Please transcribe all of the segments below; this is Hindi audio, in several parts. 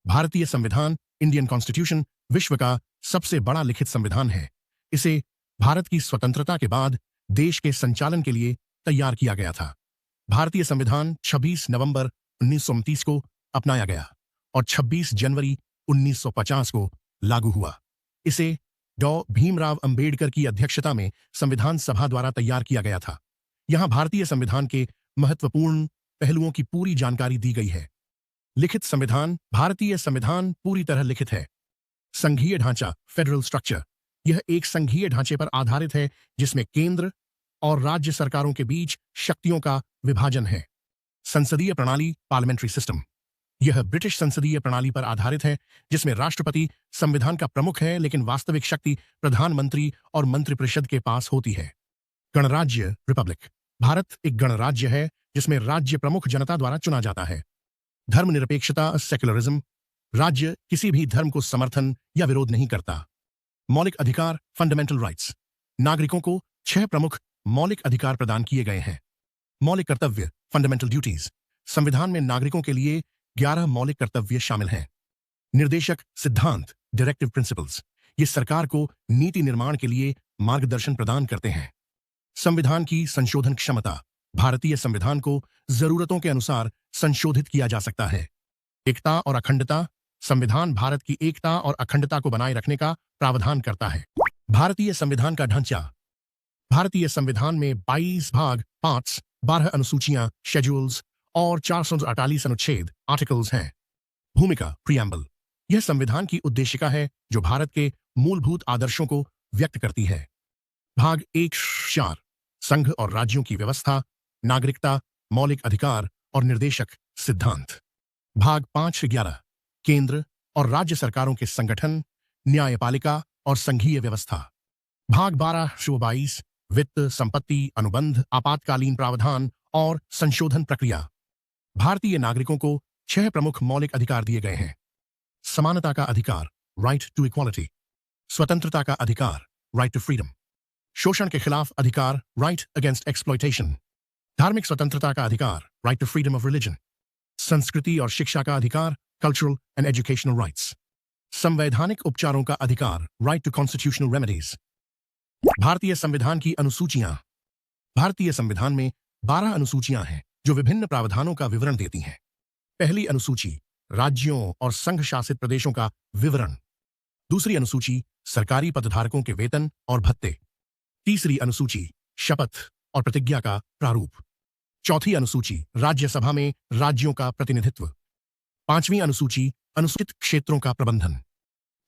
भारतीय संविधान, इंडियन कॉन्स्टिट्यूशन, विश्व का सबसे बड़ा लिखित संविधान है। इसे भारत की स्वतंत्रता के बाद देश के संचालन के लिए तैयार किया गया था। भारतीय संविधान 26 नवंबर 1929 को अपनाया गया और 26 जनवरी 1950 को लागू हुआ। इसे डॉ भीमराव अंबेडकर की अध्यक्षता में संविधान सभा द्वारा तैयार किया गया था। यहां भारतीय संविधान के महत्वपूर्ण पहलुओं की पूरी जानकारी दी गई है। लिखित संविधान। भारतीय संविधान पूरी तरह लिखित है। संघीय ढांचा, फेडरल स्ट्रक्चर। यह एक संघीय ढांचे पर आधारित है जिसमें केंद्र और राज्य सरकारों के बीच शक्तियों का विभाजन है। संसदीय प्रणाली, पार्लियामेंट्री सिस्टम। यह ब्रिटिश संसदीय प्रणाली पर आधारित है जिसमें राष्ट्रपति संविधान का प्रमुख है लेकिन वास्तविक शक्ति प्रधानमंत्री और मंत्रिपरिषद के पास होती है। गणराज्य, रिपब्लिक। भारत एक गणराज्य है जिसमें राज्य प्रमुख जनता द्वारा चुना जाता है। धर्मनिरपेक्षता, सेक्युलरिज्म। राज्य किसी भी धर्म को समर्थन या विरोध नहीं करता। मौलिक अधिकार, फंडामेंटल राइट्स। नागरिकों को 6 प्रमुख मौलिक अधिकार प्रदान किए गए हैं। मौलिक कर्तव्य, फंडामेंटल ड्यूटीज। संविधान में नागरिकों के लिए 11 मौलिक कर्तव्य शामिल हैं। निर्देशक सिद्धांत, डायरेक्टिव प्रिंसिपल्स। ये सरकार को नीति निर्माण के लिए मार्गदर्शन प्रदान करते हैं। संविधान की संशोधन क्षमता। भारतीय संविधान को जरूरतों के अनुसार संशोधित किया जा सकता है। एकता और अखंडता। संविधान भारत की एकता और अखंडता को बनाए रखने का प्रावधान करता है। भारतीय संविधान का ढांचा। भारतीय संविधान में 22 भाग, 5, 12 अनुसूचियां, शेड्यूल्स और 448 अनुच्छेद, आर्टिकल्स हैं। भूमिका, प्रियम्बल। यह संविधान की उद्देशिका है जो भारत के मूलभूत आदर्शों को व्यक्त करती है। भाग 1-4 संघ और राज्यों की व्यवस्था, नागरिकता, मौलिक अधिकार और निर्देशक सिद्धांत। भाग 5-11 केंद्र और राज्य सरकारों के संगठन, न्यायपालिका और संघीय व्यवस्था। भाग 12-22 वित्त, संपत्ति, अनुबंध, आपातकालीन प्रावधान और संशोधन प्रक्रिया। भारतीय नागरिकों को 6 प्रमुख मौलिक अधिकार दिए गए हैं। समानता का अधिकार, राइट टू इक्वालिटी। स्वतंत्रता का अधिकार, राइट टू फ्रीडम। शोषण के खिलाफ अधिकार, राइट अगेंस्ट एक्सप्लॉयटेशन। धार्मिक स्वतंत्रता का अधिकार, right to freedom of religion. संस्कृति और शिक्षा का अधिकार, कल्चरल एंड एजुकेशनल राइट्स। संवैधानिक उपचारों का अधिकार, राइट टू कॉन्स्टिट्यूशनल रेमेडीज। भारतीय संविधान की अनुसूचियां। भारतीय संविधान में 12 अनुसूचियां हैं जो विभिन्न प्रावधानों का विवरण देती हैं। पहली अनुसूची राज्यों और संघ शासित प्रदेशों का विवरण। दूसरी अनुसूची सरकारी पदधारकों के वेतन और भत्ते। तीसरी अनुसूची शपथ और प्रतिज्ञा का प्रारूप। चौथी अनुसूची राज्यसभा में राज्यों का प्रतिनिधित्व। पांचवी अनुसूची अनुसूचित क्षेत्रों का प्रबंधन।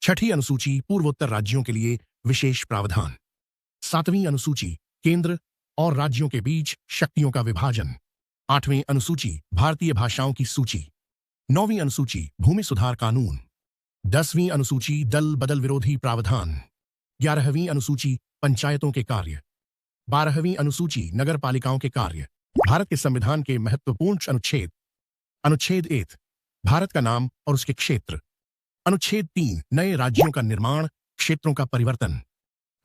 छठी अनुसूची पूर्वोत्तर राज्यों के लिए विशेष प्रावधान। सातवीं अनुसूची केंद्र और राज्यों के बीच शक्तियों का विभाजन। आठवीं अनुसूची भारतीय भाषाओं की सूची। नौवीं अनुसूची भूमि सुधार कानून। 10वीं अनुसूची दल बदल विरोधी प्रावधान। 11वीं अनुसूची पंचायतों के कार्य। 12वीं अनुसूची नगर पालिकाओं के कार्य। भारत के संविधान के महत्वपूर्ण अनुच्छेद। अनुच्छेद 1 भारत का नाम और उसके क्षेत्र। अनुच्छेद 3 नए राज्यों का निर्माण, क्षेत्रों का परिवर्तन।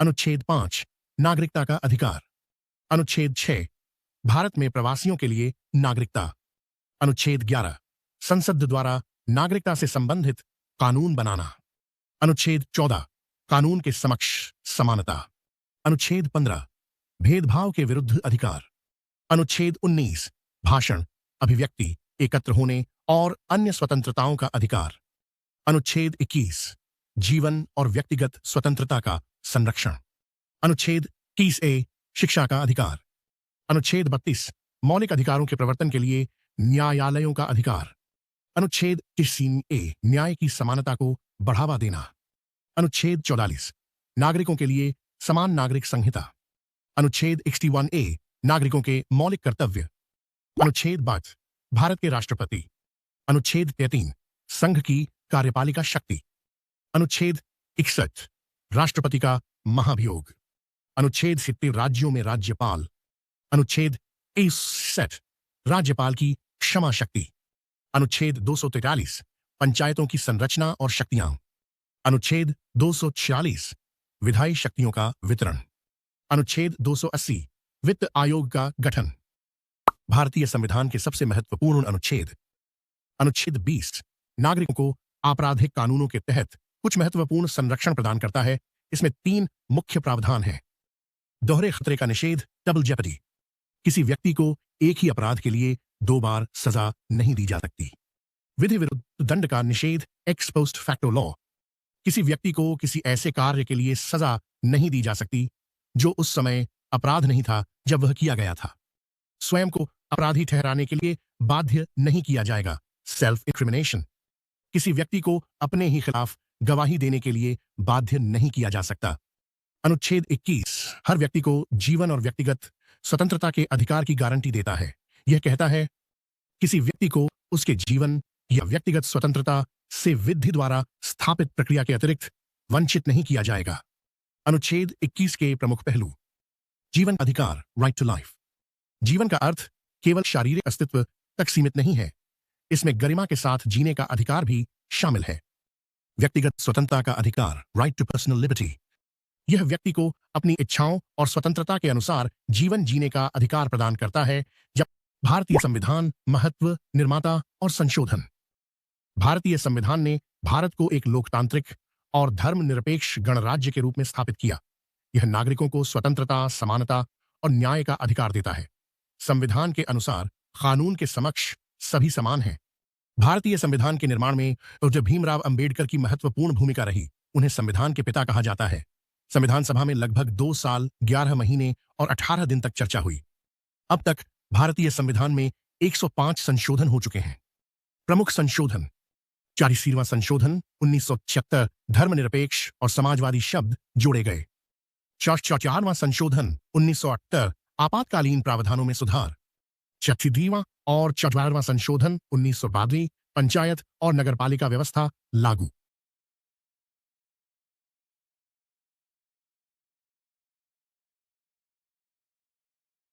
अनुच्छेद 5 नागरिकता का अधिकार। अनुच्छेद 6 भारत में प्रवासियों के लिए नागरिकता। अनुच्छेद 11 संसद द्वारा नागरिकता से संबंधित कानून बनाना। अनुच्छेद 14 कानून के समक्ष समानता। अनुच्छेद 15 भेदभाव के विरुद्ध अधिकार। अनुच्छेद 19 भाषण, अभिव्यक्ति, एकत्र होने और अन्य स्वतंत्रताओं का अधिकार। अनुच्छेद 21 जीवन और व्यक्तिगत स्वतंत्रता का संरक्षण। अनुच्छेद 30A शिक्षा का अधिकार। अनुच्छेद 32 मौलिक अधिकारों के प्रवर्तन के लिए न्यायालयों का अधिकार। अनुच्छेद 30A न्याय की समानता को बढ़ावा देना। अनुच्छेद 44 नागरिकों के लिए समान नागरिक संहिता। अनुच्छेद 61A नागरिकों के मौलिक कर्तव्य। अनुच्छेद 22 भारत के राष्ट्रपति। अनुच्छेद 33 संघ की कार्यपालिका शक्ति। अनुच्छेद 61 राष्ट्रपति का महाभियोग। अनुच्छेद 70 राज्यों में राज्यपाल। अनुच्छेद 61 राज्यपाल की क्षमा शक्ति। अनुच्छेद 243 पंचायतों की संरचना और शक्तियां। अनुच्छेद 246 विधायी शक्तियों का वितरण। अनुच्छेद 280 वित्त आयोग का गठन। भारतीय संविधान के सबसे महत्वपूर्ण अनुच्छेद। अनुच्छेद 20 नागरिकों को आपराधिक कानूनों के तहत कुछ महत्वपूर्ण संरक्षण प्रदान करता है। इसमें 3 मुख्य प्रावधान हैं। दोहरे खतरे का निषेध, डबल जेपडी। किसी व्यक्ति को एक ही अपराध के लिए 2 बार सजा नहीं दी जा सकती। विधि विरुद्ध दंड का निषेध, एक्स पोस्ट फैक्टो लॉ। किसी व्यक्ति को किसी ऐसे कार्य के लिए सजा नहीं दी जा सकती जो उस समय अपराध नहीं था जब वह किया गया था। स्वयं को अपराधी ठहराने के लिए बाध्य नहीं किया जाएगा, सेल्फ इंक्रिमिनेशन। किसी व्यक्ति को अपने ही खिलाफ गवाही देने के लिए बाध्य नहीं किया जा सकता। अनुच्छेद 21 हर व्यक्ति को जीवन और व्यक्तिगत स्वतंत्रता के अधिकार की गारंटी देता है। यह कहता है किसी व्यक्ति को उसके जीवन या व्यक्तिगत स्वतंत्रता से विधि द्वारा स्थापित प्रक्रिया के अतिरिक्त वंचित नहीं किया जाएगा। अनुच्छेद 21 के प्रमुख पहलू। जीवन अधिकार, राइट टू लाइफ। जीवन का अर्थ केवल शारीरिक अस्तित्व तक सीमित नहीं है, इसमें गरिमा के साथ जीने का अधिकार भी शामिल है। व्यक्तिगत स्वतंत्रता का अधिकार, राइट टू पर्सनल लिबर्टी। यह व्यक्ति को अपनी इच्छाओं और स्वतंत्रता के अनुसार जीवन जीने का अधिकार प्रदान करता है। जब भारतीय संविधान, महत्व, निर्माता और संशोधन। भारतीय संविधान ने भारत को एक लोकतांत्रिक और धर्मनिरपेक्ष गणराज्य के रूप में स्थापित किया। यह नागरिकों को स्वतंत्रता, समानता और न्याय का अधिकार देता है। संविधान के अनुसार कानून के समक्ष सभी समान हैं। भारतीय संविधान के निर्माण में डॉक्टर भीमराव अंबेडकर की महत्वपूर्ण भूमिका रही। उन्हें संविधान के पिता कहा जाता है। संविधान सभा में लगभग 2 साल, 11 महीने और 18 दिन तक चर्चा हुई। अब तक भारतीय संविधान में 105 संशोधन हो चुके हैं। प्रमुख संशोधन। 40वां संशोधन 1976, धर्मनिरपेक्ष और समाजवादी शब्द जोड़े गए। 44वां संशोधन 1978, आपातकालीन प्रावधानों में सुधार। 36वां और 44वां संशोधन 1992, पंचायत और नगरपालिका व्यवस्था लागू।